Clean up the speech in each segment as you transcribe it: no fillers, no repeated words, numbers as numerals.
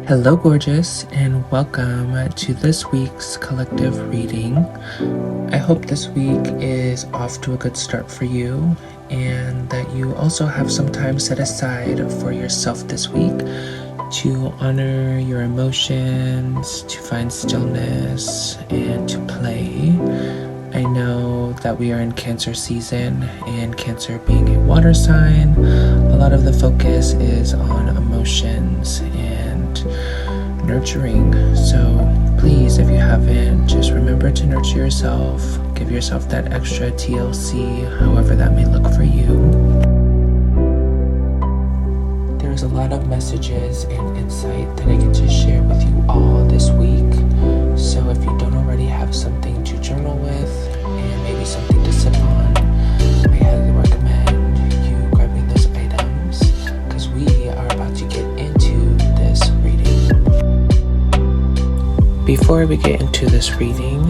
Hello, gorgeous, and welcome to this week's collective reading. I hope this week is off to a good start for you and that you also have some time set aside for yourself this week to honor your emotions, to find stillness, and to play. I know that we are in Cancer season, and Cancer being a water sign, a lot of the focus is on emotions and nurturing. So please, if you haven't, just remember to nurture yourself. Give yourself that extra TLC, however that may look for you. There's a lot of messages and insight that I get to share with you all this week. So if you don't already have something to journal with and maybe something to sip on, I highly recommend you grabbing those items because we are about to get into this reading. Before we get into this reading,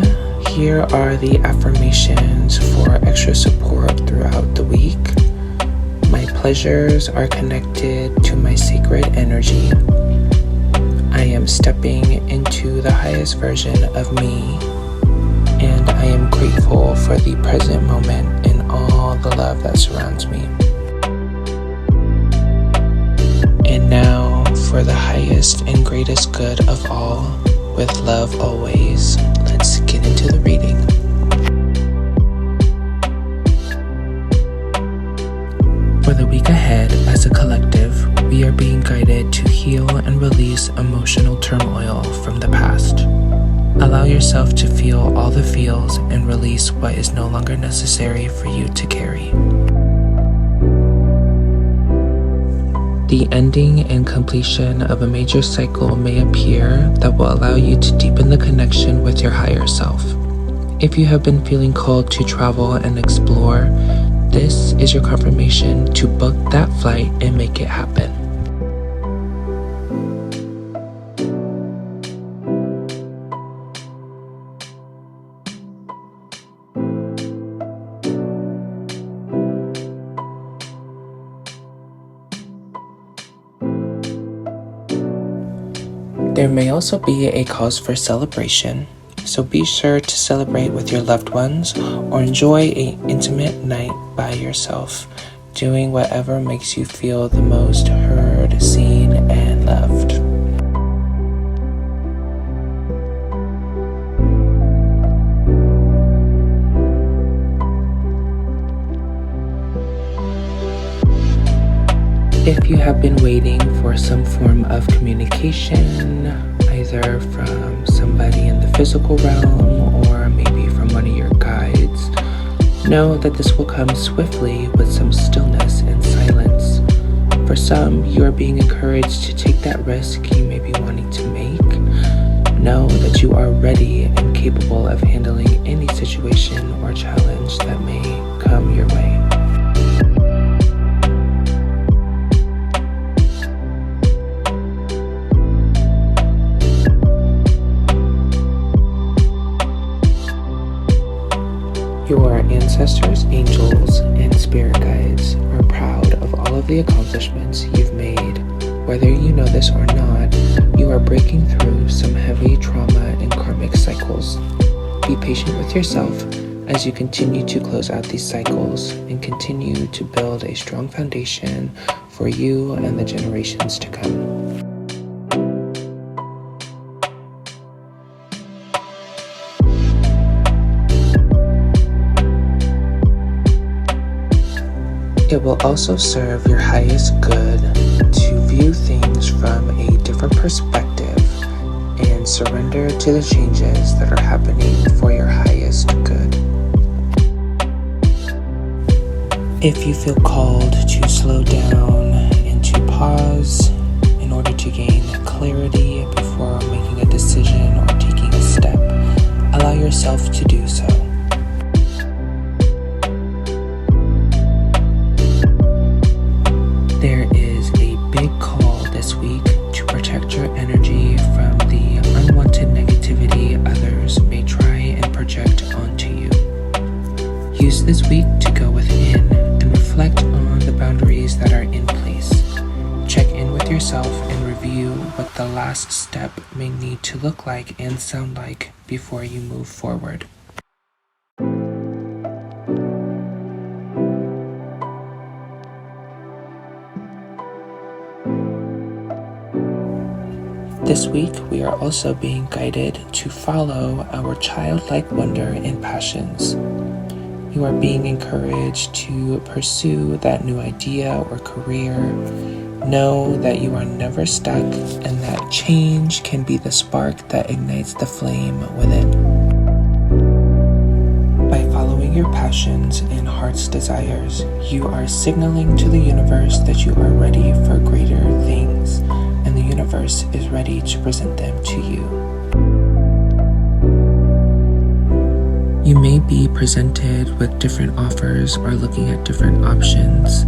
here are the affirmations for extra support throughout the week. My pleasures are connected to my sacred energy. I am stepping into the highest version of me, and I am grateful for the present moment and all the love that surrounds me. And now, for the highest and greatest good of all, with love always, let's get into the reading. For the week ahead, as a collective, we are being guided to heal and release emotional turmoil from the past. Allow yourself to feel all the feels and release what is no longer necessary for you to carry. The ending and completion of a major cycle may appear that will allow you to deepen the connection with your higher self. If you have been feeling called to travel and explore, this is your confirmation to book that flight and make it happen. There may also be a cause for celebration, so be sure to celebrate with your loved ones or enjoy an intimate night by yourself, doing whatever makes you feel the most heard, seen, and loved. If you have been waiting for some form of communication, either from somebody in the physical realm or maybe from one of your guides, know that this will come swiftly with some stillness and silence. For some, you are being encouraged to take that risk you may be wanting to make. Know that you are ready and capable of handling any situation or challenge that may come your way. Your ancestors, angels, and spirit guides are proud of all of the accomplishments you've made. Whether you know this or not, you are breaking through some heavy trauma and karmic cycles. Be patient with yourself as you continue to close out these cycles and continue to build a strong foundation for you and the generations to come. It will also serve your highest good to view things from a different perspective and surrender to the changes that are happening for your highest good. If you feel called to slow down and to pause in order to gain clarity before making a decision or taking a step, allow yourself to do so. There is a big call this week to protect your energy from the unwanted negativity others may try and project onto you. Use this week to go within and reflect on the boundaries that are in place. Check in with yourself and review what the last step may need to look like and sound like before you move forward. This week, we are also being guided to follow our childlike wonder and passions. You are being encouraged to pursue that new idea or career. Know that you are never stuck and that change can be the spark that ignites the flame within. By following your passions and heart's desires, you are signaling to the universe that you are ready for greater things, and the universe is ready to present them to you. You may be presented with different offers or looking at different options,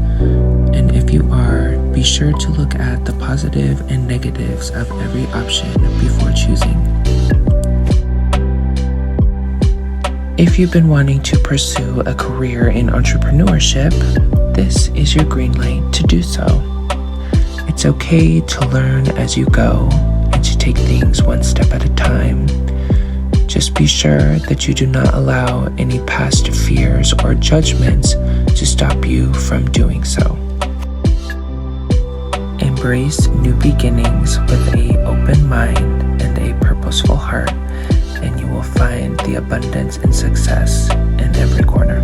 and if you are, be sure to look at the positive and negatives of every option before choosing. If you've been wanting to pursue a career in entrepreneurship, this is your green light to do so. It's okay to learn as you go and to take things one step at a time. Just be sure that you do not allow any past fears or judgments to stop you from doing so. Embrace new beginnings with an open mind and a purposeful heart, and you will find the abundance and success in every corner.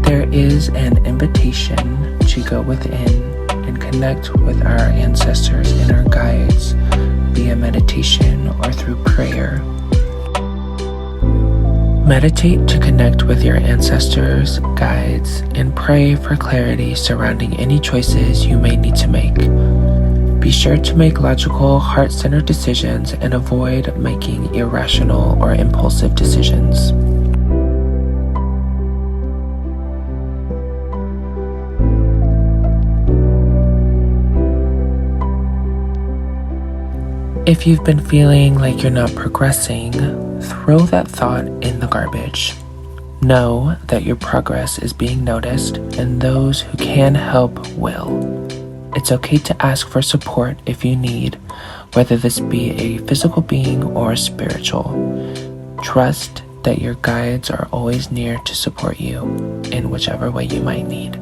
There is an invitation to go within and connect with our ancestors and our guides via meditation or through prayer. Meditate to connect with your ancestors, guides, and pray for clarity surrounding any choices you may need to make. Be sure to make logical, heart-centered decisions and avoid making irrational or impulsive decisions. If you've been feeling like you're not progressing, throw that thought in the garbage. Know that your progress is being noticed, and those who can help will. It's okay to ask for support if you need, whether this be a physical being or spiritual. Trust that your guides are always near to support you in whichever way you might need.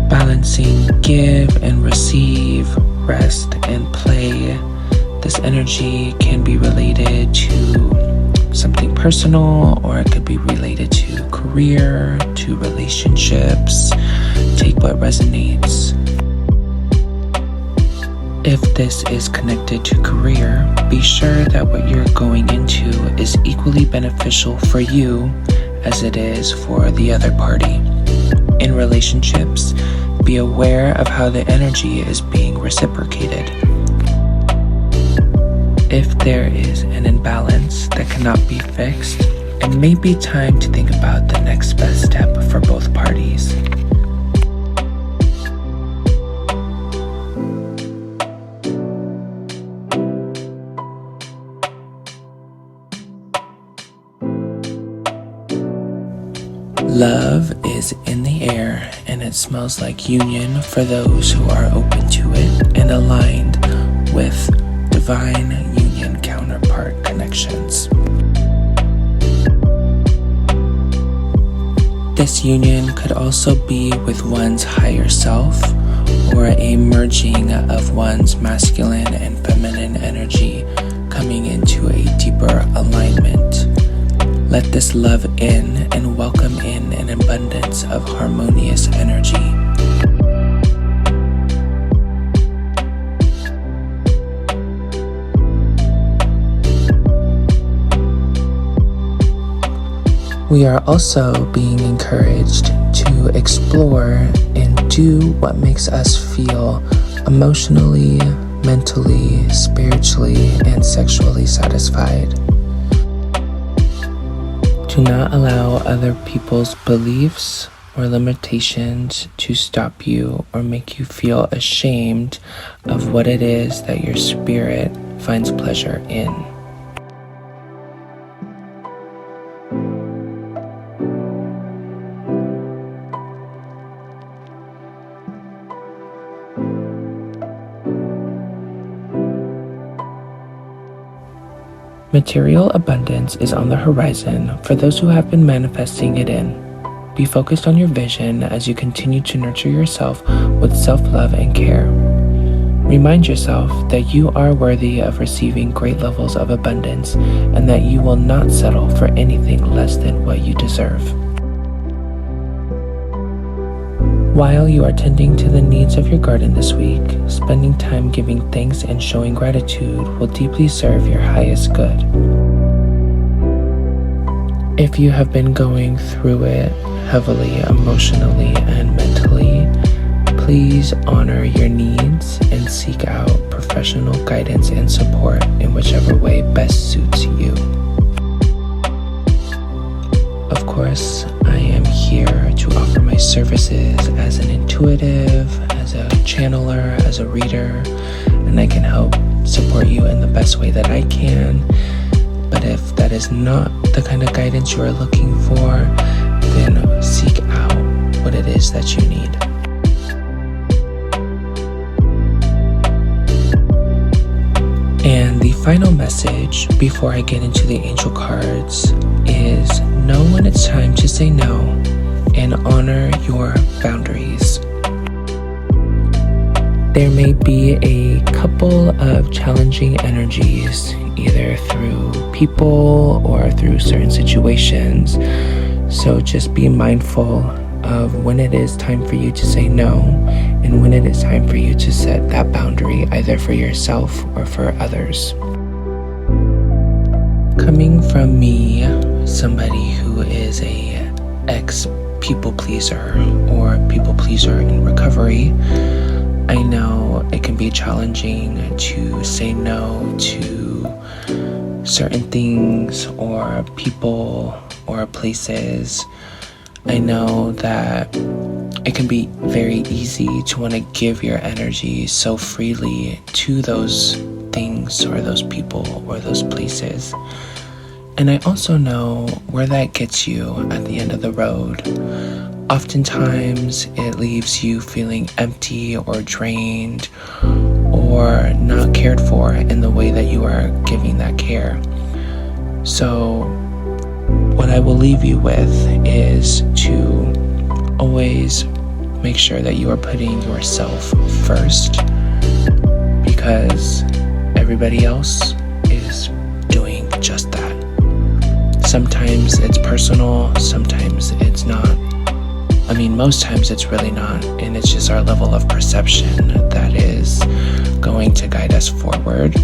Balancing give and receive, rest and play. This energy can be related to something personal, or it could be related to career, to relationships. Take what resonates. If this is connected to career, be sure that what you're going into is equally beneficial for you as it is for the other party. In relationships, be aware of how the energy is being reciprocated. If there is an imbalance that cannot be fixed, it may be time to think about the next best step for both parties. Love is in the air, and it smells like union for those who are open to it and aligned with divine union counterpart connections. This union could also be with one's higher self, or a merging of one's masculine and feminine energy coming into a deeper alignment. Let this love in and welcome in an abundance of harmonious energy. We are also being encouraged to explore and do what makes us feel emotionally, mentally, spiritually, and sexually satisfied. Do not allow other people's beliefs or limitations to stop you or make you feel ashamed of what it is that your spirit finds pleasure in. Material abundance is on the horizon for those who have been manifesting it in. Be focused on your vision as you continue to nurture yourself with self-love and care. Remind yourself that you are worthy of receiving great levels of abundance and that you will not settle for anything less than what you deserve. While you are tending to the needs of your garden this week, spending time giving thanks and showing gratitude will deeply serve your highest good. If you have been going through it heavily emotionally and mentally, please honor your needs and seek out professional guidance and support in whichever way best suits you. Of course, I am here to offer my services as an intuitive, as a channeler, as a reader, and I can help support you in the best way that I can. But if that is not the kind of guidance you are looking for, then seek out what it is that you need. And the final message before I get into the angel cards is know when it's time to say no and honor your boundaries. There may be a couple of challenging energies, either through people or through certain situations. So just be mindful of when it is time for you to say no and when it is time for you to set that boundary, either for yourself or for others. Coming from me, somebody who is a ex-people pleaser or people pleaser in recovery, I know it can be challenging to say no to certain things or people or places. I know that it can be very easy to want to give your energy so freely to those things or those people or those places. And I also know where that gets you at the end of the road. Oftentimes, it leaves you feeling empty or drained or not cared for in the way that you are giving that care. So, what I will leave you with is to always make sure that you are putting yourself first, because everybody else is doing just that. Sometimes it's personal, sometimes it's not. I mean, most times it's really not, and it's just our level of perception that is going to guide us forward.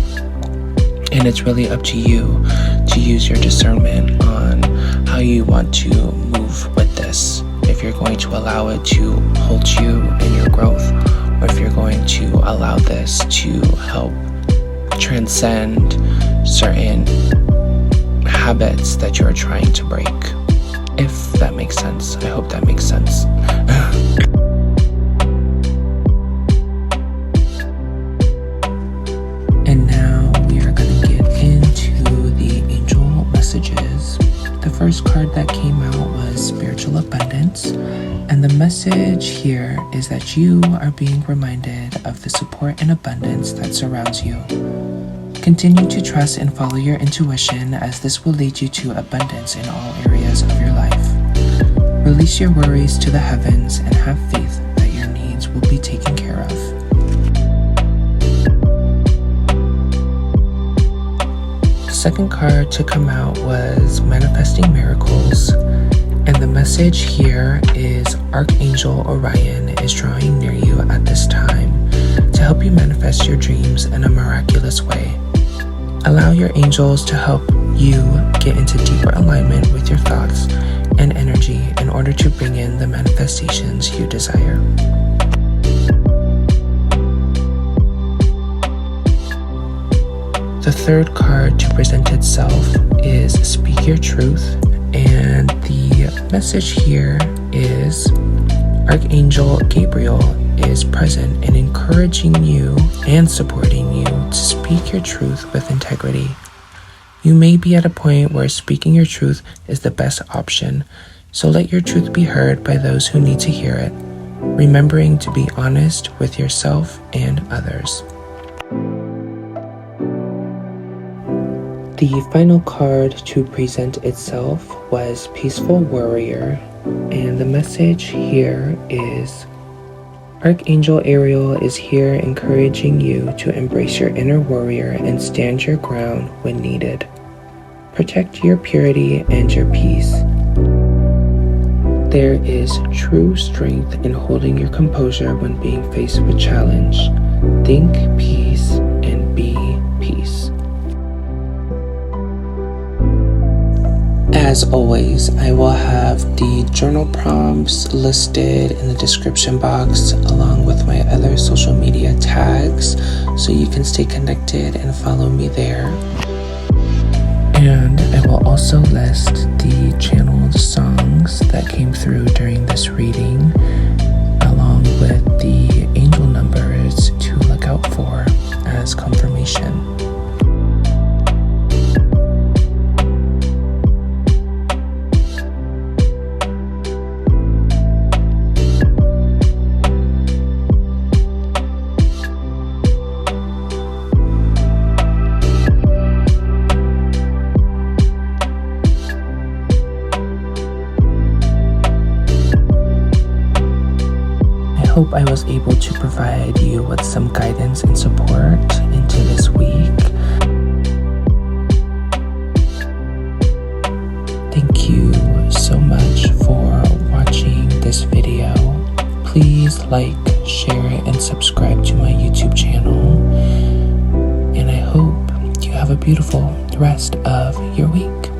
And it's really up to you to use your discernment on how you want to move with this. If you're going to allow it to hold you in your growth, or if you're going to allow this to help transcend certain habits that you're trying to break. If that makes sense. I hope that makes sense. And now we are going to get into the angel messages. The first card that came out was Spiritual Abundance. And the message here is that you are being reminded of the support and abundance that surrounds you. Continue to trust and follow your intuition, as this will lead you to abundance in all areas of your life. Release your worries to the heavens and have faith that your needs will be taken care of. The second card to come out was Manifesting Miracles. And the message here is Archangel Orion is drawing near you at this time to help you manifest your dreams in a miraculous way. Allow your angels to help you get into deeper alignment with your thoughts and energy in order to bring in the manifestations you desire. third card to present itself is Speak Your Truth, and the message here is Archangel Gabriel is present and encouraging you and supporting you to speak your truth with integrity. You may be at a point where speaking your truth is the best option, so let your truth be heard by those who need to hear it, remembering to be honest with yourself and others. The final card to present itself was Peaceful Warrior, and the message here is Archangel Ariel is here encouraging you to embrace your inner warrior and stand your ground when needed. Protect your purity and your peace. There is true strength in holding your composure when being faced with challenge. Think peace and be peace. As always, I will have the journal prompts listed in the description box along with my other social media tags so you can stay connected and follow me there. And I will also list the channeled songs that came through during this reading along with the angel numbers to look out for as confirmation. I hope I was able to provide you with some guidance and support into this week. Thank you so much for watching this video. Please like, share, and subscribe to my YouTube channel. And I hope you have a beautiful rest of your week.